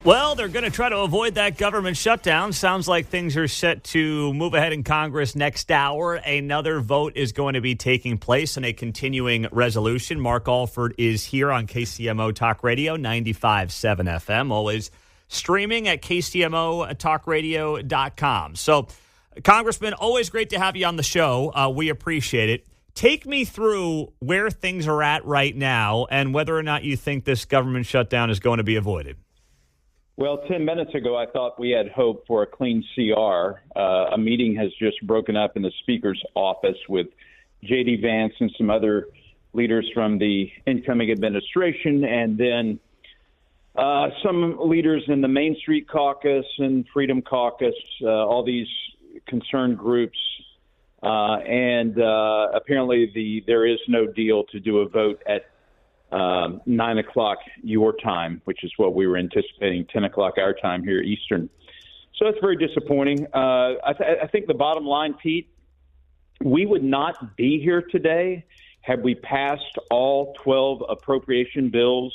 Well, they're going to try to avoid that government shutdown. Sounds like things are set to move ahead in Congress next hour. Another vote is going to be taking place in a continuing resolution. Mark Alford is here on KCMO Talk Radio, 95.7 FM, always streaming at KCMOTalkRadio.com. So, Congressman, always great to have you on the show. We appreciate it. Take me through where things are at right now and whether or not you think this government shutdown is going to be avoided. Well, 10 minutes ago, I thought we had hope for a clean CR. A meeting has just broken up in the Speaker's office with J.D. Vance and some other leaders from the incoming administration, and then some leaders in the Main Street Caucus and Freedom Caucus, all these concerned groups. And apparently there is no deal to do a vote at 9 o'clock your time, which is what we were anticipating, 10 o'clock our time here Eastern. So that's very disappointing. I think the bottom line, Pete, we would not be here today had we passed all 12 appropriation bills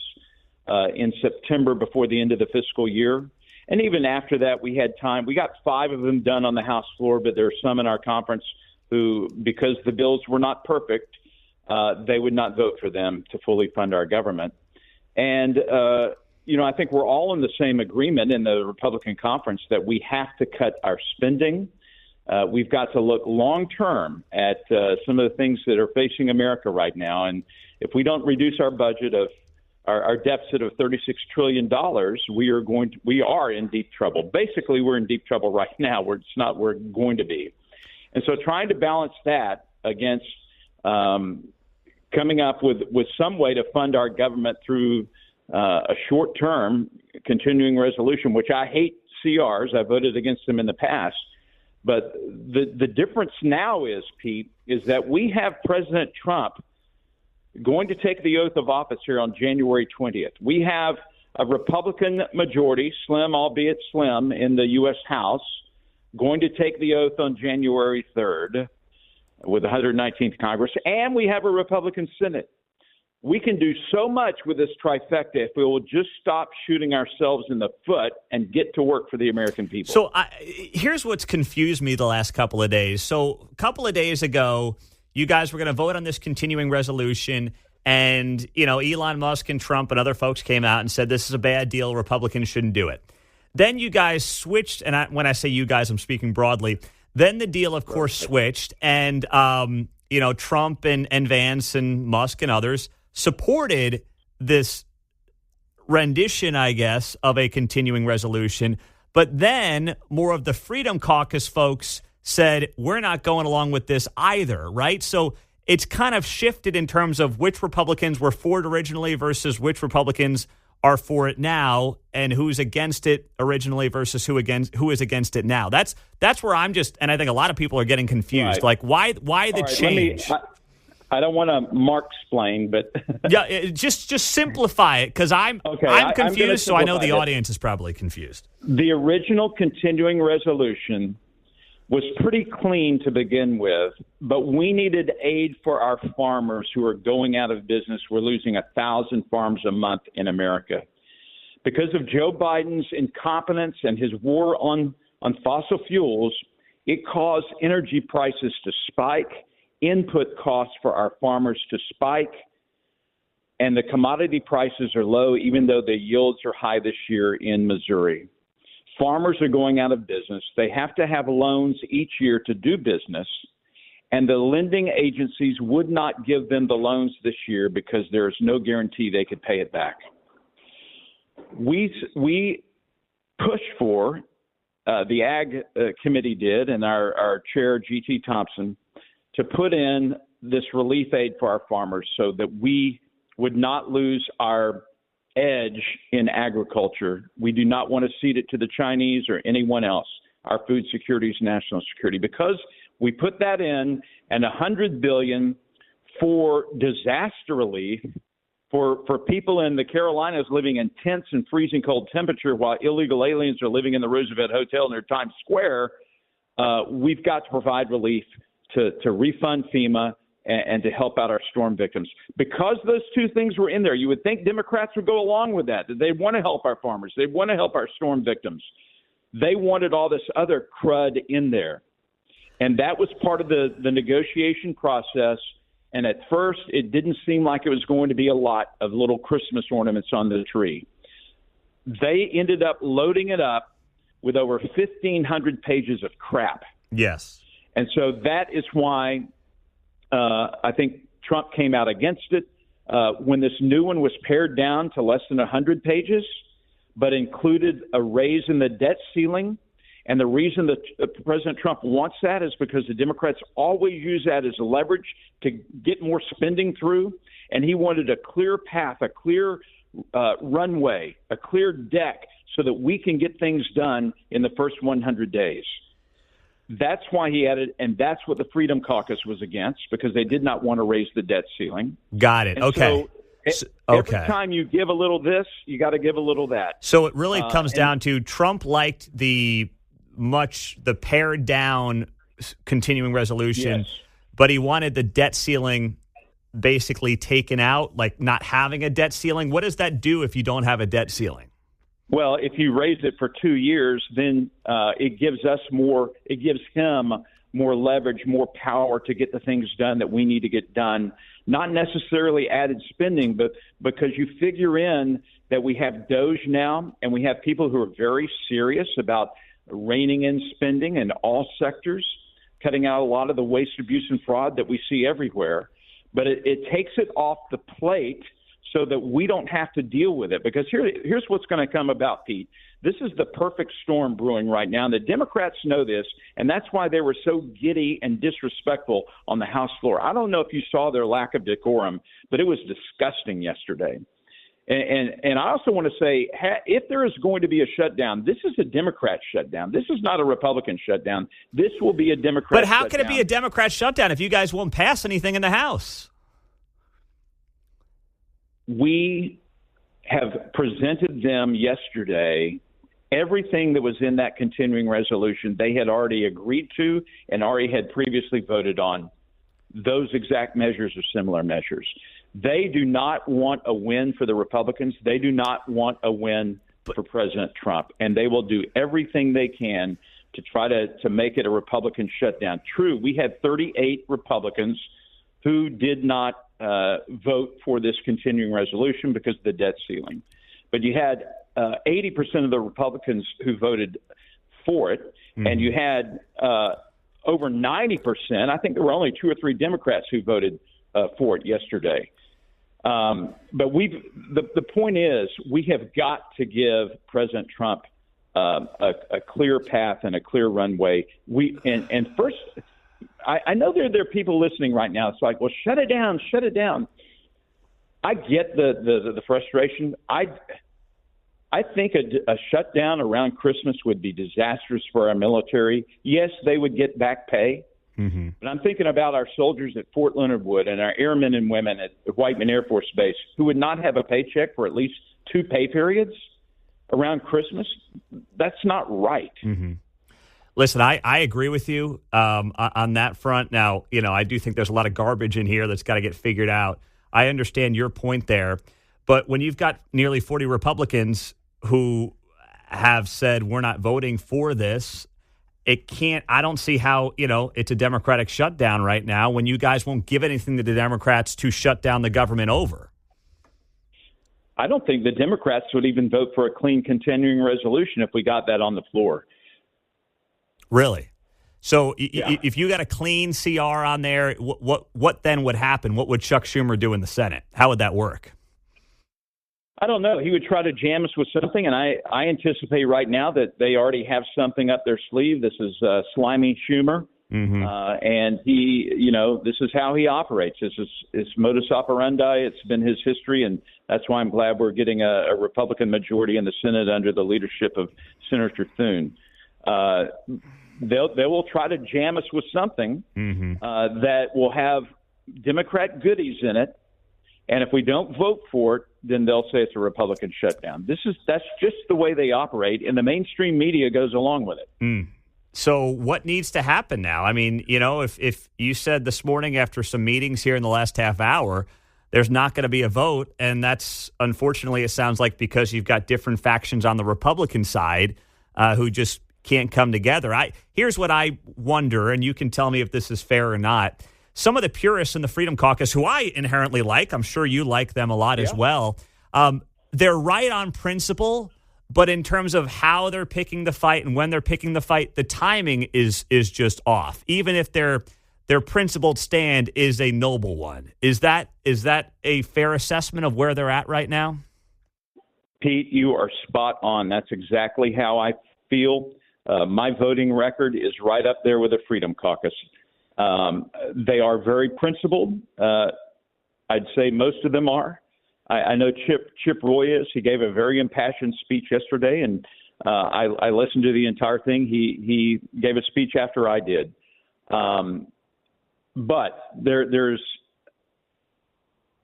in September before the end of the fiscal year. And even after that, we had time. We got 5 of them done on the House floor, but there are some in our conference who, because the bills were not perfect, they would not vote for them to fully fund our government. And, I think we're all in the same agreement in the Republican conference that we have to cut our spending. We've got to look long term at some of the things that are facing America right now. And if we don't reduce our budget of our deficit of $36 trillion, we are in deep trouble. Basically, we're in deep trouble right now. We're going to be. And so trying to balance that against coming up with some way to fund our government through a short-term continuing resolution, which I hate CRs. I voted against them in the past. But the difference now is, Pete, is that we have President Trump going to take the oath of office here on January 20th. We have a Republican majority, slim, albeit slim, in the U.S. House, going to take the oath on January 3rd. With the 119th Congress, and we have a Republican Senate. We can do so much with this trifecta if we will just stop shooting ourselves in the foot and get to work for the American people. So here's what's confused me the last couple of days. So a couple of days ago, you guys were going to vote on this continuing resolution, and Elon Musk and Trump and other folks came out and said this is a bad deal. Republicans shouldn't do it. Then you guys switched, and when I say you guys, I'm speaking broadly. Then the deal, of course, switched, and Trump and Vance and Musk and others supported this rendition, I guess, of a continuing resolution. But then more of the Freedom Caucus folks said, we're not going along with this either, right? So it's kind of shifted in terms of which Republicans were for it originally versus which Republicans are for it now, and who's against it originally versus who is against it now. That's where I'm just, and I think a lot of people are getting confused. Right. Like, why the change? I don't want to Mark-splain, but yeah, just simplify it, because I'm confused, so I know the audience is probably confused. The original continuing resolution was pretty clean to begin with, but we needed aid for our farmers who are going out of business. We're losing 1,000 farms a month in America. Because of Joe Biden's incompetence and his war on fossil fuels, it caused energy prices to spike, input costs for our farmers to spike, and the commodity prices are low, even though the yields are high this year in Missouri. Farmers are going out of business. They have to have loans each year to do business, and the lending agencies would not give them the loans this year because there is no guarantee they could pay it back. We pushed for, the Ag Committee did, and our chair, G.T. Thompson, to put in this relief aid for our farmers so that we would not lose our edge in agriculture. We do not want to cede it to the Chinese or anyone else. Our food security is national security. Because we put that in, and $100 billion for disaster relief for people in the Carolinas living in tents and freezing cold temperature while illegal aliens are living in the Roosevelt Hotel near Times Square, we've got to provide relief to refund FEMA, and to help out our storm victims. Because those two things were in there, you would think Democrats would go along with that they want to help our farmers. They want to help our storm victims. They wanted all this other crud in there. And that was part of the negotiation process. And at first, it didn't seem like it was going to be a lot of little Christmas ornaments on the tree. They ended up loading it up with over 1,500 pages of crap. Yes. And so that is why I think Trump came out against it. When this new one was pared down to less than 100 pages, but included a raise in the debt ceiling. And the reason that President Trump wants that is because the Democrats always use that as a leverage to get more spending through. And he wanted a clear path, a clear runway, a clear deck so that we can get things done in the first 100 days. That's why he added, and that's what the Freedom Caucus was against, because they did not want to raise the debt ceiling. Got it. And okay. Every time you give a little this, you got to give a little that. So it really comes down to Trump liked the pared down continuing resolution, yes, but he wanted the debt ceiling basically taken out, like not having a debt ceiling. What does that do if you don't have a debt ceiling? Well, if you raise it for 2 years, then it gives him more leverage, more power to get the things done that we need to get done. Not necessarily added spending, but because you figure in that we have DOGE now, and we have people who are very serious about reining in spending in all sectors, cutting out a lot of the waste, abuse, and fraud that we see everywhere. But it takes it off the plate so that we don't have to deal with it. Because here's what's going to come about, Pete. This is the perfect storm brewing right now, and the Democrats know this, and that's why they were so giddy and disrespectful on the House floor. I don't know if you saw their lack of decorum, but it was disgusting yesterday. And I also want to say, if there is going to be a shutdown, this is a Democrat shutdown. This is not a Republican shutdown. This will be a Democrat shutdown. But how can it be a Democrat shutdown if you guys won't pass anything in the House? We have presented them yesterday everything that was in that continuing resolution they had already agreed to and already had previously voted on. Those exact measures or similar measures. They do not want a win for the Republicans. They do not want a win for President Trump. And they will do everything they can to try to make it a Republican shutdown. True, we had 38 Republicans who did not vote for this continuing resolution because of the debt ceiling. But you had 80% of the Republicans who voted for it, and you had over 90%. I think there were only 2 or 3 Democrats who voted for it yesterday. But the point is, we have got to give President Trump a clear path and a clear runway. And first, I know there are people listening right now. It's like, well, shut it down, shut it down. I get the frustration. I think a shutdown around Christmas would be disastrous for our military. Yes, they would get back pay. Mm-hmm. But I'm thinking about our soldiers at Fort Leonard Wood and our airmen and women at Whiteman Air Force Base who would not have a paycheck for at least 2 pay periods around Christmas. That's not right. Mm-hmm. Listen, I agree with you on that front. Now, I do think there's a lot of garbage in here that's got to get figured out. I understand your point there. But when you've got nearly 40 Republicans who have said we're not voting for this, I don't see how, it's a Democratic shutdown right now when you guys won't give anything to the Democrats to shut down the government over. I don't think the Democrats would even vote for a clean continuing resolution if we got that on the floor. Really? So if you got a clean CR on there, what then would happen? What would Chuck Schumer do in the Senate? How would that work? I don't know. He would try to jam us with something, and I anticipate right now that they already have something up their sleeve. This is slimy Schumer, and he, this is how he operates. This is his modus operandi. It's been his history, and that's why I'm glad we're getting a Republican majority in the Senate under the leadership of Senator Thune. They will try to jam us with something that will have Democrat goodies in it. And if we don't vote for it, then they'll say it's a Republican shutdown. That's just the way they operate, and the mainstream media goes along with it. So what needs to happen now? I mean, if you said this morning after some meetings here in the last half hour, there's not going to be a vote, and that's, unfortunately, it sounds like because you've got different factions on the Republican side who just can't come together. Here's what I wonder, and you can tell me if this is fair or not. Some of the purists in the Freedom Caucus, who I inherently like, I'm sure you like them a lot as well, they're right on principle, but in terms of how they're picking the fight and when they're picking the fight, the timing is just off, even if their principled stand is a noble one. Is that a fair assessment of where they're at right now? Pete, you are spot on. That's exactly how I feel. My voting record is right up there with the Freedom Caucus. They are very principled. I'd say most of them are. I know Chip Roy is. He gave a very impassioned speech yesterday, and I listened to the entire thing. He gave a speech after I did. But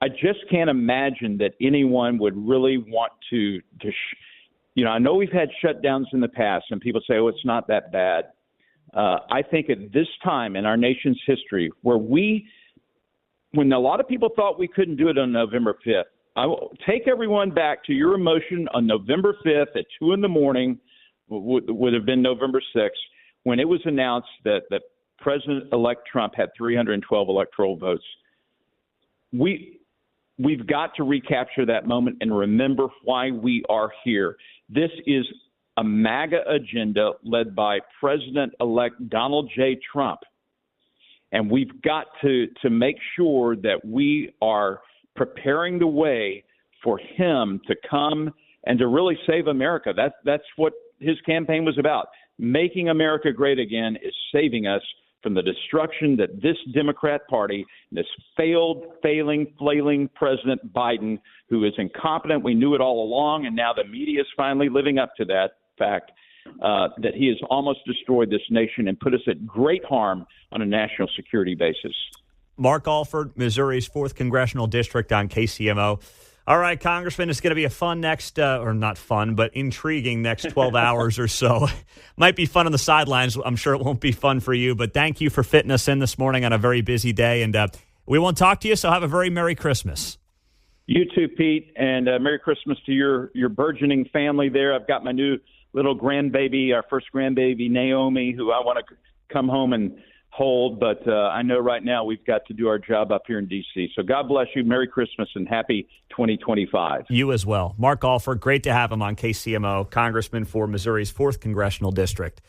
I just can't imagine that anyone would really want to I know we've had shutdowns in the past, and people say, oh, it's not that bad. I think at this time in our nation's history, when a lot of people thought we couldn't do it on November 5th, I will take everyone back to your emotion on November 5th at 2 a.m, would have been November 6th, when it was announced that President-elect Trump had 312 electoral votes. We've got to recapture that moment and remember why we are here. This is a MAGA agenda led by President-elect Donald J. Trump. And we've got to make sure that we are preparing the way for him to come and to really save America. That's what his campaign was about. Making America great again is saving us from the destruction that this Democrat Party, this flailing President Biden, who is incompetent, we knew it all along, and now the media is finally living up to that fact, that he has almost destroyed this nation and put us at great harm on a national security basis. Mark Alford, Missouri's 4th Congressional District on KCMO. All right, Congressman, it's going to be a fun or not fun, but intriguing next 12 hours or so. Might be fun on the sidelines. I'm sure it won't be fun for you, but thank you for fitting us in this morning on a very busy day. And we won't talk to you, so have a very Merry Christmas. You too, Pete, and Merry Christmas to your burgeoning family there. I've got my new little grandbaby, our first grandbaby, Naomi, who I want to come home and hold, but I know right now we've got to do our job up here in D.C. So God bless you. Merry Christmas and happy 2025. You as well. Mark Alford, great to have him on KCMO, Congressman for Missouri's 4th Congressional District.